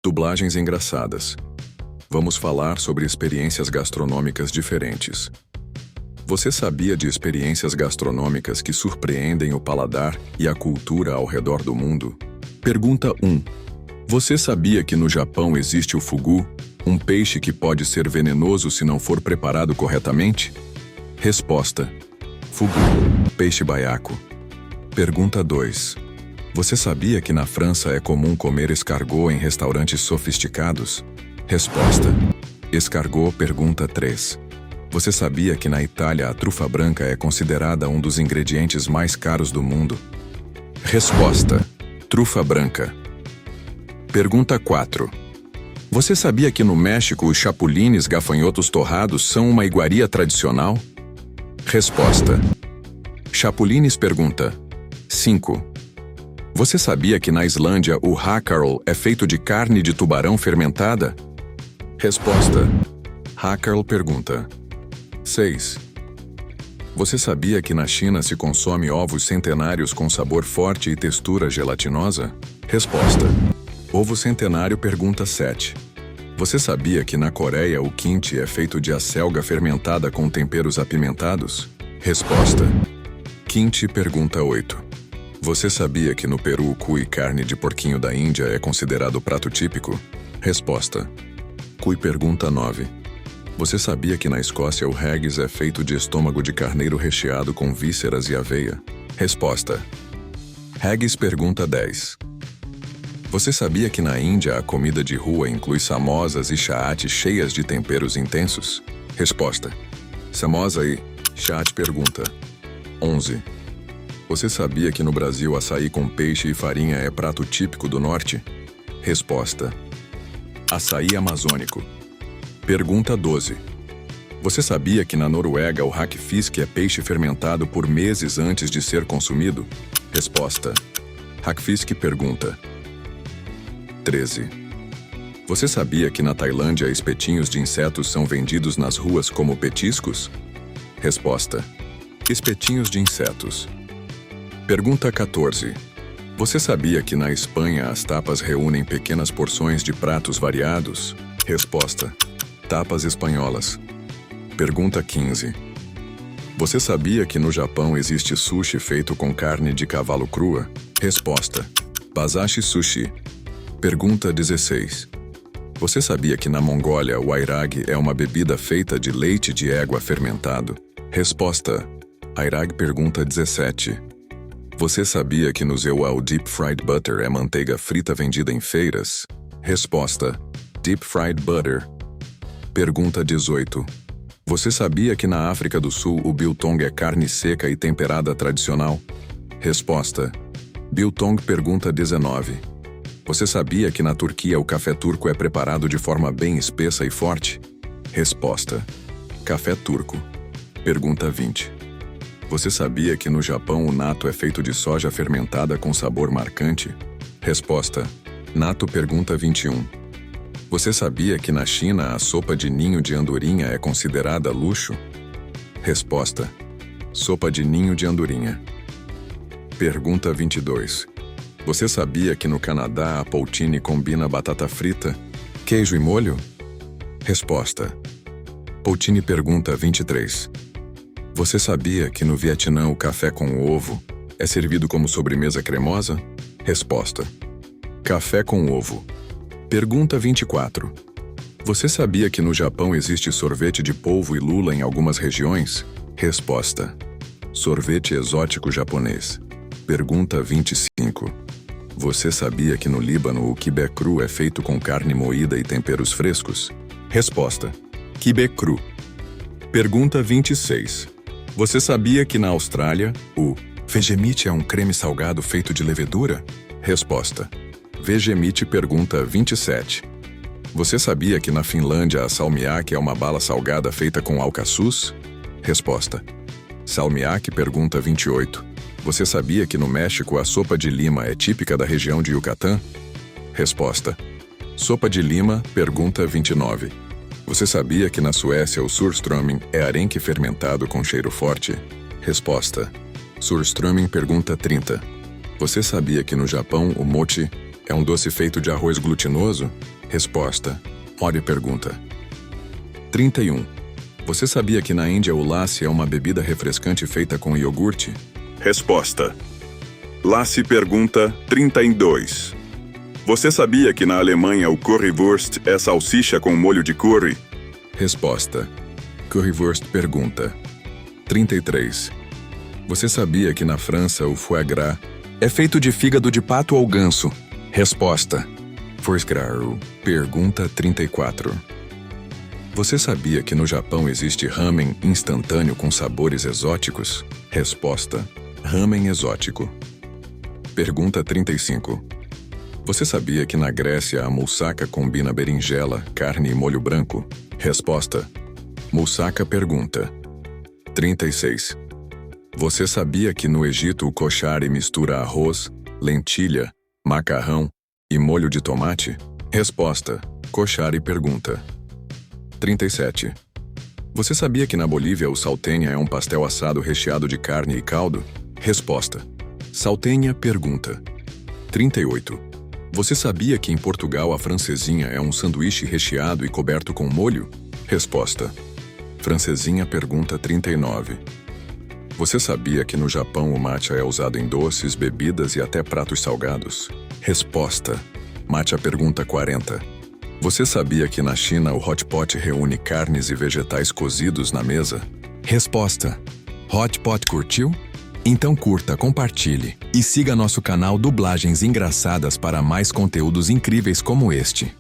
Dublagens engraçadas. Vamos falar sobre experiências gastronômicas diferentes. Você sabia de experiências gastronômicas que surpreendem o paladar e a cultura ao redor do mundo? Pergunta 1. Você sabia que no Japão existe o fugu, um peixe que pode ser venenoso se não for preparado corretamente? Resposta: fugu, peixe baiaco. Pergunta 2. Você sabia que na França é comum comer escargot em restaurantes sofisticados? Resposta: escargot. Pergunta 3. Você sabia que na Itália a trufa branca é considerada um dos ingredientes mais caros do mundo? Resposta: trufa branca. Pergunta 4. Você sabia que no México os chapulines gafanhotos torrados são uma iguaria tradicional? Resposta: chapulines. Pergunta 5. Você sabia que na Islândia o hackerel é feito de carne de tubarão fermentada? Resposta: hackerel. Pergunta 6. Você sabia que na China se consome ovos centenários com sabor forte e textura gelatinosa? Resposta: ovo centenário. Pergunta 7. Você sabia que na Coreia o kimchi é feito de acelga fermentada com temperos apimentados? Resposta: kimchi. Pergunta 8. Você sabia que no Peru o cui, carne de porquinho da Índia, é considerado prato típico? Resposta: cui. Pergunta 9. Você sabia que na Escócia o haggis é feito de estômago de carneiro recheado com vísceras e aveia? Resposta: haggis. Pergunta 10. Você sabia que na Índia a comida de rua inclui samosas e chaat cheias de temperos intensos? Resposta: samosa e chaat. Pergunta 11. Você sabia que no Brasil açaí com peixe e farinha é prato típico do norte? Resposta: açaí amazônico. Pergunta 12. Você sabia que na Noruega o hackfisk é peixe fermentado por meses antes de ser consumido? Resposta: hackfisk. Pergunta 13. Você sabia que na Tailândia espetinhos de insetos são vendidos nas ruas como petiscos? Resposta: espetinhos de insetos. Pergunta 14. Você sabia que na Espanha as tapas reúnem pequenas porções de pratos variados? Resposta: tapas espanholas. Pergunta 15. Você sabia que no Japão existe sushi feito com carne de cavalo crua? Resposta: bazashi sushi. Pergunta 16. Você sabia que na Mongólia o airag é uma bebida feita de leite de égua fermentado? Resposta: airag. Pergunta 17. Você sabia que no Zeuá o deep fried butter é manteiga frita vendida em feiras? Resposta: deep fried butter. Pergunta 18. Você sabia que na África do Sul o biltong é carne seca e temperada tradicional? Resposta: biltong. Pergunta 19. Você sabia que na Turquia o café turco é preparado de forma bem espessa e forte? Resposta: café turco. Pergunta 20. Você sabia que no Japão o natto é feito de soja fermentada com sabor marcante? Resposta: natto. Pergunta 21. Você sabia que na China a sopa de ninho de andorinha é considerada luxo? Resposta: sopa de ninho de andorinha. Pergunta 22. Você sabia que no Canadá a poutine combina batata frita, queijo e molho? Resposta: poutine. Pergunta 23. Você sabia que no Vietnã o café com ovo é servido como sobremesa cremosa? Resposta: café com ovo. Pergunta 24. Você sabia que no Japão existe sorvete de polvo e lula em algumas regiões? Resposta: sorvete exótico japonês. Pergunta 25. Você sabia que no Líbano o quibe cru é feito com carne moída e temperos frescos? Resposta: quibe cru. Pergunta 26. Você sabia que na Austrália o vegemite é um creme salgado feito de levedura? Resposta: vegemite. Pergunta 27. Você sabia que na Finlândia a salmiak é uma bala salgada feita com alcaçuz? Resposta: salmiak. Pergunta 28. Você sabia que no México a sopa de lima é típica da região de Yucatán? Resposta: sopa de lima. Pergunta 29. Você sabia que na Suécia o surströmming é arenque fermentado com cheiro forte? Resposta: surströmming. Pergunta 30. Você sabia que no Japão o mochi É um doce feito de arroz glutinoso? Resposta. Mori pergunta. 31. Você sabia que na Índia o lassi é uma bebida refrescante feita com iogurte? Resposta. Lassi pergunta 32. Você sabia que na Alemanha o currywurst é salsicha com molho de curry? Resposta. Currywurst pergunta. 33. Você sabia que na França o foie gras é feito de fígado de pato ou ganso? Resposta. Foie gras pergunta 34. Você sabia que no Japão existe ramen instantâneo com sabores exóticos? Resposta. Ramen exótico. Pergunta 35. Você sabia que na Grécia a moussaka combina berinjela, carne e molho branco? Resposta. Moussaka pergunta. 36. Você sabia que no Egito o koshari mistura arroz, lentilha, macarrão e molho de tomate? Resposta. Koshari pergunta. 37. Você sabia que na Bolívia o saltenha é um pastel assado recheado de carne e caldo? Resposta. Saltenha pergunta. 38. Você sabia que em Portugal a francesinha é um sanduíche recheado e coberto com molho? Resposta. Francesinha pergunta 39. Você sabia que no Japão o matcha é usado em doces, bebidas e até pratos salgados? Resposta. Matcha pergunta 40. Você sabia que na China o hot pot reúne carnes e vegetais cozidos na mesa? Resposta. Hot pot curtiu? Então curta, compartilhe e siga nosso canal Dublagens Engraçadas para mais conteúdos incríveis como este.